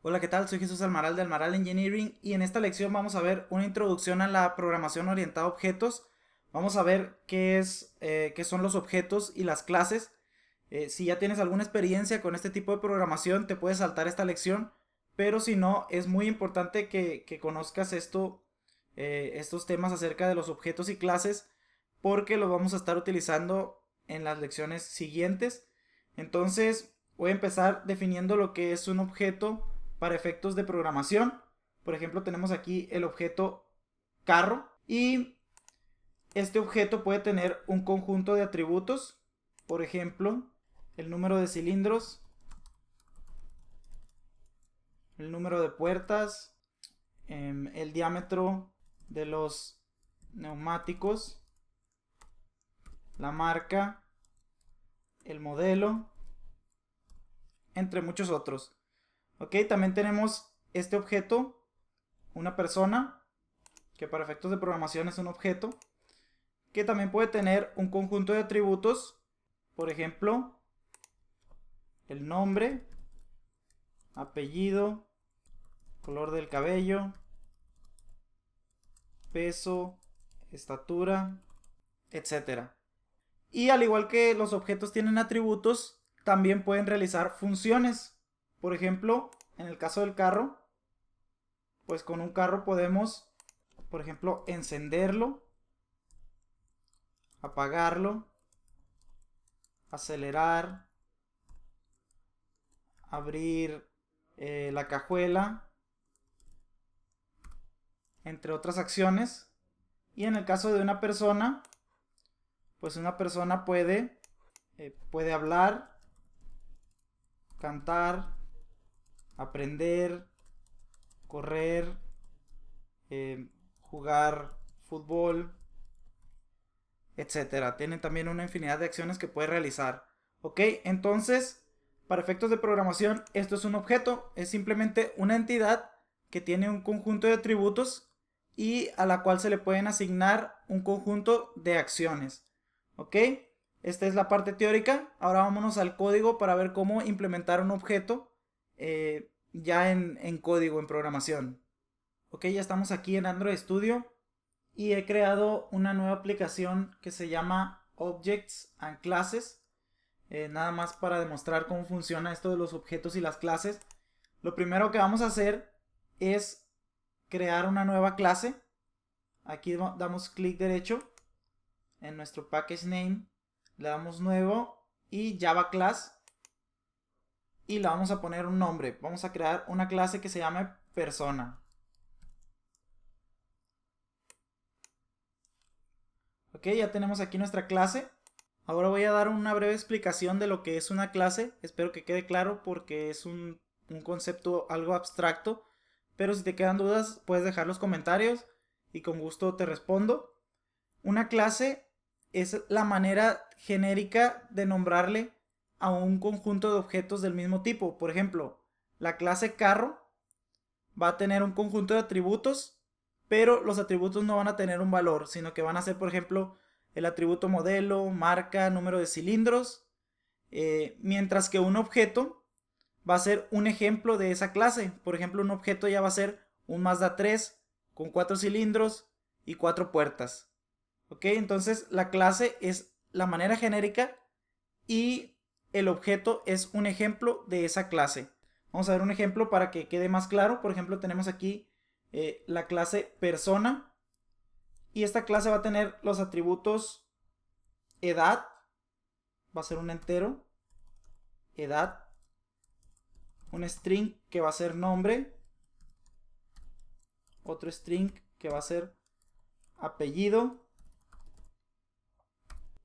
Hola, ¿qué tal? Soy Jesús Almaral de Almaral Engineering y en esta lección vamos a ver una introducción a la programación orientada a objetos. Vamos a ver qué son los objetos y las clases. Si ya tienes alguna experiencia con este tipo de programación, te puedes saltar esta lección, pero si no, es muy importante que conozcas estos temas acerca de los objetos y clases, porque los vamos a estar utilizando en las lecciones siguientes. Entonces, voy a empezar definiendo lo que es un objeto para efectos de programación. Por ejemplo, tenemos aquí el objeto carro y este objeto puede tener un conjunto de atributos. Por ejemplo, el número de cilindros, el número de puertas, el diámetro de los neumáticos, la marca, el modelo, entre muchos otros. Ok, también tenemos este objeto, una persona, que para efectos de programación es un objeto, que también puede tener un conjunto de atributos, por ejemplo, el nombre, apellido, color del cabello, peso, estatura, etcétera. Y al igual que los objetos tienen atributos, también pueden realizar funciones. Por ejemplo, en el caso del carro, pues con un carro podemos, por ejemplo, encenderlo, apagarlo, acelerar, abrir la cajuela, entre otras acciones. Y en el caso de una persona, pues una persona puede hablar, cantar, aprender, correr, jugar fútbol, etcétera. Tiene también una infinidad de acciones que puede realizar. Ok, entonces, para efectos de programación, esto es un objeto, es simplemente una entidad que tiene un conjunto de atributos y a la cual se le pueden asignar un conjunto de acciones. Ok, esta es la parte teórica. Ahora vámonos al código para ver cómo implementar un objeto ya en código, en programación. Ok, ya estamos aquí en Android Studio y he creado una nueva aplicación que se llama Objects and Classes. Nada más para demostrar cómo funciona esto de los objetos y las clases. Lo primero que vamos a hacer es crear una nueva clase. Aquí damos clic derecho en nuestro package name, le damos nuevo y Java class y le vamos a poner un nombre. Vamos a crear una clase que se llame persona. Ok, ya tenemos aquí nuestra clase. Ahora voy a dar una breve explicación de lo que es una clase. Espero que quede claro porque es un concepto algo abstracto. Pero si te quedan dudas, puedes dejar los comentarios y con gusto te respondo. Una clase es la manera genérica de nombrarle a un conjunto de objetos del mismo tipo. Por ejemplo, la clase carro va a tener un conjunto de atributos, pero los atributos no van a tener un valor, sino que van a ser, por ejemplo, el atributo modelo, marca, número de cilindros, mientras que un objeto va a ser un ejemplo de esa clase. Por ejemplo, un objeto ya va a ser un Mazda 3 con 4 cilindros y 4 puertas. Ok, entonces la clase es la manera genérica y el objeto es un ejemplo de esa clase. Vamos a ver un ejemplo para que quede más claro. Por ejemplo, tenemos aquí la clase persona y esta clase va a tener los atributos edad, va a ser un entero, edad, un string que va a ser nombre, otro string que va a ser apellido,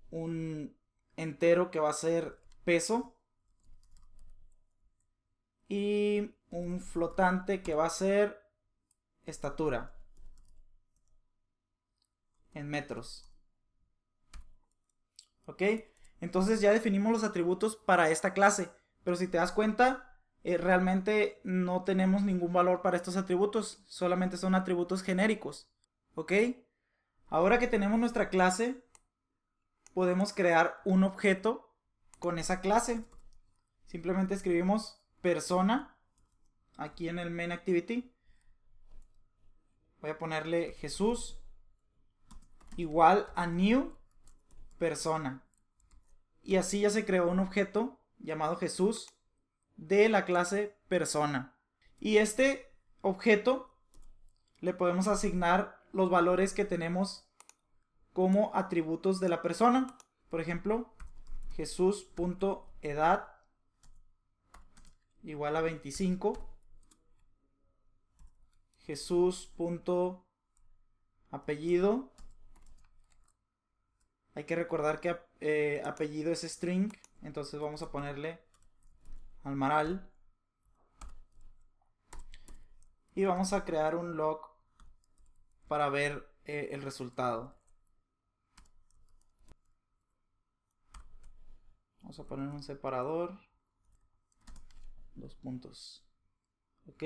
un entero que va a ser peso y un flotante que va a ser estatura en metros. Ok, entonces ya definimos los atributos para esta clase, pero si te das cuenta, realmente no tenemos ningún valor para estos atributos, solamente son atributos genéricos, ¿ok? Ahora que tenemos nuestra clase, podemos crear un objeto con esa clase. Simplemente escribimos persona aquí en el main activity. Voy a ponerle Jesús igual a new persona. Y así ya se creó un objeto llamado Jesús de la clase persona. Y este objeto le podemos asignar los valores que tenemos como atributos de la persona. Por ejemplo, Jesús.edad igual a 25. Jesús.apellido. Hay que recordar que apellido es string, entonces vamos a ponerle Almaral. Y vamos a crear un log para ver el resultado. Vamos a poner un separador. 2 puntos. Ok.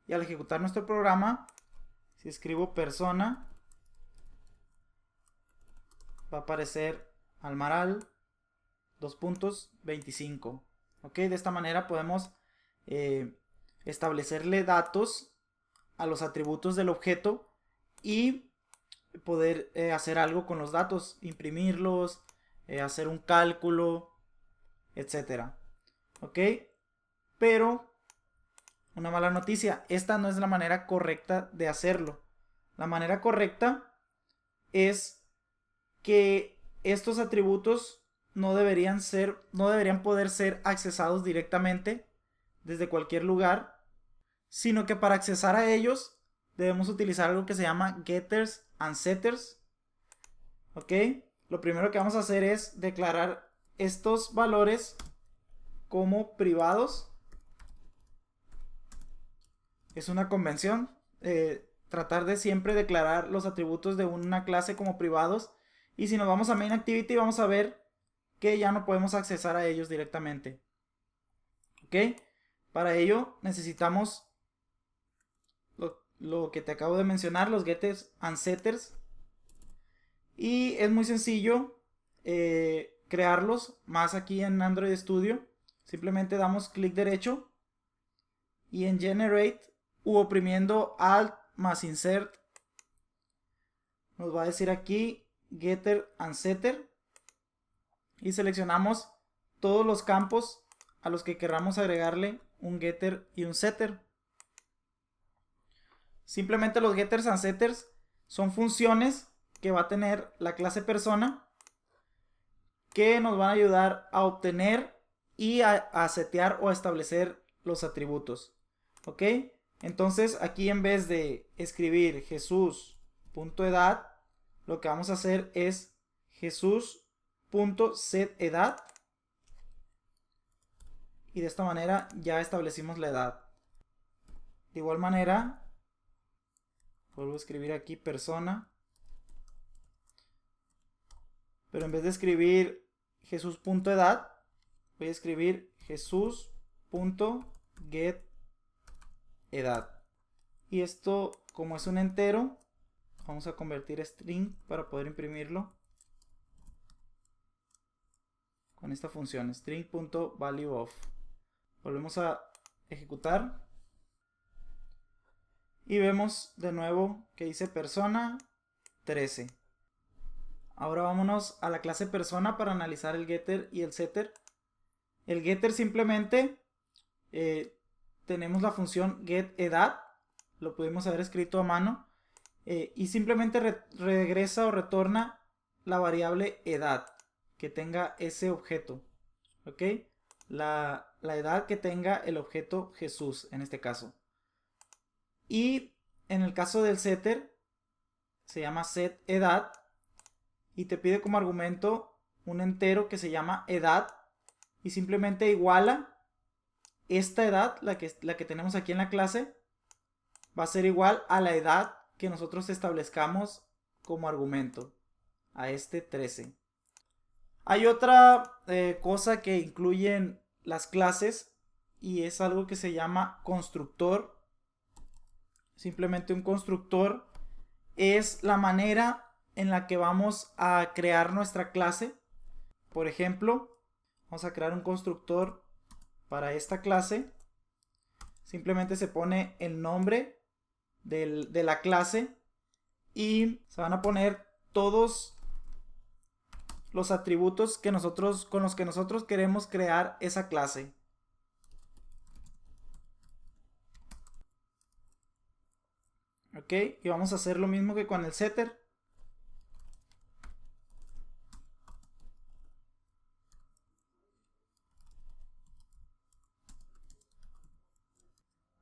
Y al ejecutar nuestro programa, si escribo persona, va a aparecer Almaral 2 puntos 25. Ok, de esta manera podemos establecerle datos a los atributos del objeto y poder hacer algo con los datos, imprimirlos, hacer un cálculo, etcétera. Ok, pero una mala noticia, esta no es la manera correcta de hacerlo. La manera correcta es que estos atributos no deberían poder ser accesados directamente desde cualquier lugar, sino que para accesar a ellos debemos utilizar algo que se llama getters and setters. Ok, lo primero que vamos a hacer es declarar estos valores como privados. Es una convención tratar de siempre declarar los atributos de una clase como privados, y si nos vamos a main activity vamos a ver que ya no podemos accesar a ellos directamente. Ok, para ello necesitamos lo que te acabo de mencionar, los getters and setters, y es muy sencillo crearlos más aquí en Android Studio. Simplemente damos clic derecho y en generate u oprimiendo alt más insert nos va a decir aquí getter and setter, y seleccionamos todos los campos a los que queramos agregarle un getter y un setter. Simplemente los getters and setters son funciones que va a tener la clase persona que nos van a ayudar a obtener y a setear o a establecer los atributos. ¿Ok? Entonces aquí en vez de escribir Jesús.edad, lo que vamos a hacer es Jesús.setEdad, y de esta manera ya establecimos la edad. De igual manera, vuelvo a escribir aquí persona, pero en vez de escribir Jesús.edad, voy a escribir Jesús.getEdad. Y esto, como es un entero, vamos a convertir a string para poder imprimirlo con esta función, string.valueOf. Volvemos a ejecutar y vemos de nuevo que dice persona 13. Ahora vámonos a la clase persona para analizar el getter y el setter. El getter simplemente tenemos la función getEdad, lo pudimos haber escrito a mano, y simplemente regresa o retorna la variable edad que tenga ese objeto. ¿Ok? La edad que tenga el objeto Jesús en este caso. Y en el caso del setter se llama setEdad y te pide como argumento un entero que se llama edad, y simplemente iguala esta edad, la que tenemos aquí en la clase, va a ser igual a la edad que nosotros establezcamos como argumento, a este 13. Hay otra cosa que incluyen las clases y es algo que se llama constructor. Simplemente un constructor es la manera en la que vamos a crear nuestra clase. Por ejemplo, vamos a crear un constructor para esta clase. Simplemente se pone el nombre de la clase y se van a poner todos los atributos que con los que nosotros queremos crear esa clase. Ok, y vamos a hacer lo mismo que con el setter.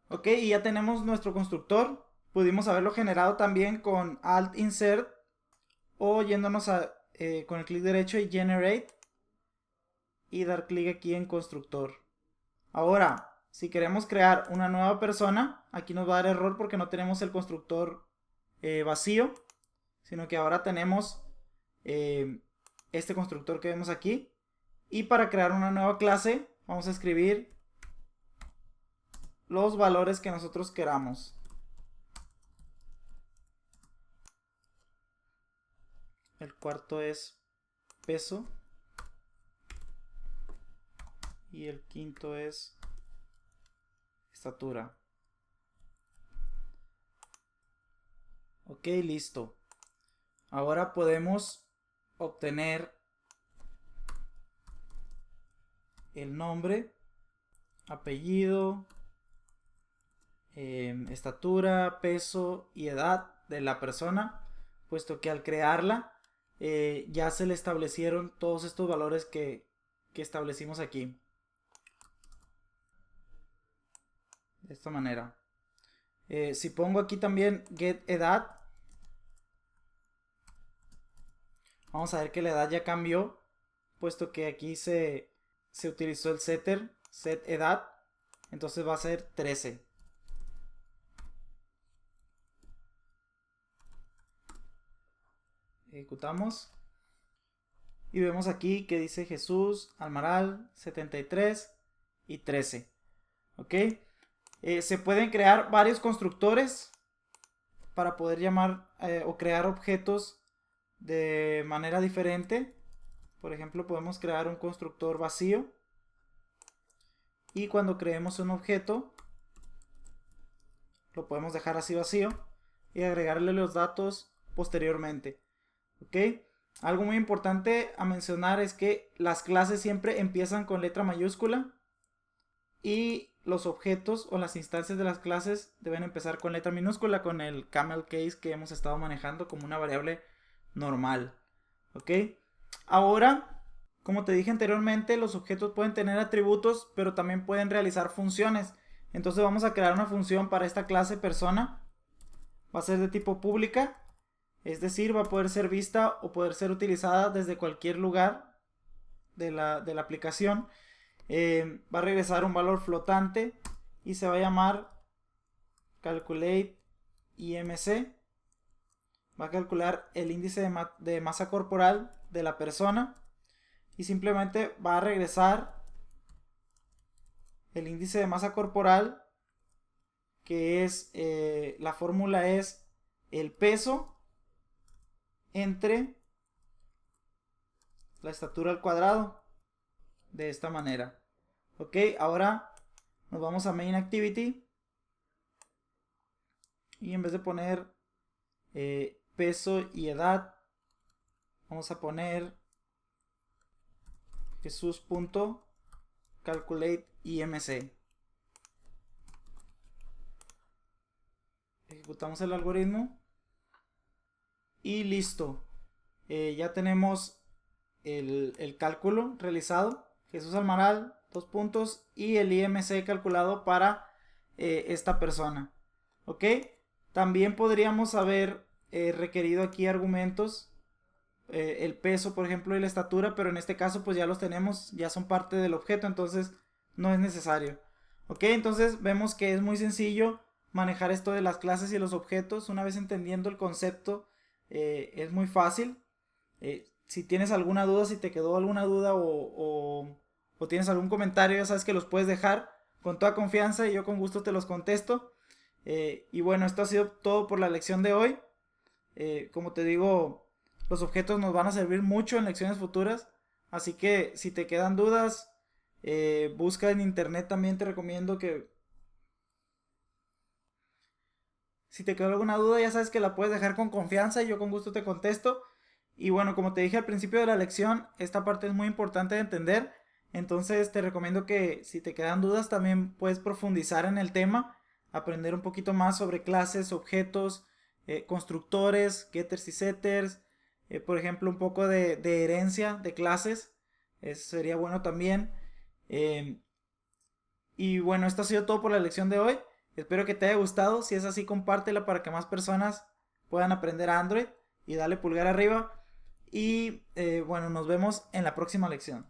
Ok, y ya tenemos nuestro constructor. Pudimos haberlo generado también con Alt Insert o yéndonos con el clic derecho y Generate y dar clic aquí en constructor. Ahora, si queremos crear una nueva persona, aquí nos va a dar error porque no tenemos el constructor vacío, sino que ahora tenemos este constructor que vemos aquí. Y para crear una nueva clase, vamos a escribir los valores que nosotros queramos. El cuarto es peso. Y el quinto es estatura. Ok, listo. Ahora podemos obtener el nombre, apellido, estatura, peso y edad de la persona, puesto que al crearla ya se le establecieron todos estos valores que establecimos aquí. De esta manera. Si pongo aquí también get edad, vamos a ver que la edad ya cambió, puesto que aquí se utilizó el setter, set edad, entonces va a ser 13. Ejecutamos y vemos aquí que dice Jesús Almaral 73 y 13. Ok, se pueden crear varios constructores para poder llamar o crear objetos de manera diferente. Por ejemplo, podemos crear un constructor vacío y cuando creemos un objeto lo podemos dejar así vacío y agregarle los datos posteriormente. Ok, algo muy importante a mencionar es que las clases siempre empiezan con letra mayúscula y los objetos o las instancias de las clases deben empezar con letra minúscula, con el camel case que hemos estado manejando como una variable normal. Ok, ahora, como te dije anteriormente, los objetos pueden tener atributos, pero también pueden realizar funciones. Entonces vamos a crear una función para esta clase persona. Va a ser de tipo pública, es decir, va a poder ser vista o poder ser utilizada desde cualquier lugar de la aplicación. Va a regresar un valor flotante y se va a llamar calculate IMC. Va a calcular el índice de masa corporal de la persona y simplemente va a regresar el índice de masa corporal, que es la fórmula es el peso entre la estatura al cuadrado, de esta manera. Ok, ahora nos vamos a main activity y en vez de poner peso y edad, vamos a poner Jesús.calculate IMC. Ejecutamos el algoritmo y listo. Ya tenemos el cálculo realizado. Jesús Almaral, 2 puntos, y el IMC calculado para esta persona. Ok, también podríamos haber requerido aquí argumentos, el peso por ejemplo y la estatura, pero en este caso pues ya los tenemos, ya son parte del objeto, entonces no es necesario. Ok, entonces vemos que es muy sencillo manejar esto de las clases y los objetos. Una vez entendiendo el concepto, es muy fácil. Si tienes alguna duda, si te quedó alguna duda o o tienes algún comentario, ya sabes que los puedes dejar con toda confianza y yo con gusto te los contesto. Y bueno, esto ha sido todo por la lección de hoy. Como te digo, los objetos nos van a servir mucho en lecciones futuras, así que si te quedan dudas, busca en internet. También te recomiendo que si te quedó alguna duda, ya sabes que la puedes dejar con confianza y yo con gusto te contesto. Y bueno, como te dije al principio de la lección, esta parte es muy importante de entender. Entonces te recomiendo que si te quedan dudas también puedes profundizar en el tema, aprender un poquito más sobre clases, objetos, constructores, getters y setters, por ejemplo un poco de herencia de clases, eso sería bueno también. Eh, y bueno, esto ha sido todo por la lección de hoy. Espero que te haya gustado. Si es así, compártela para que más personas puedan aprender Android. Y dale pulgar arriba. Y bueno, nos vemos en la próxima lección.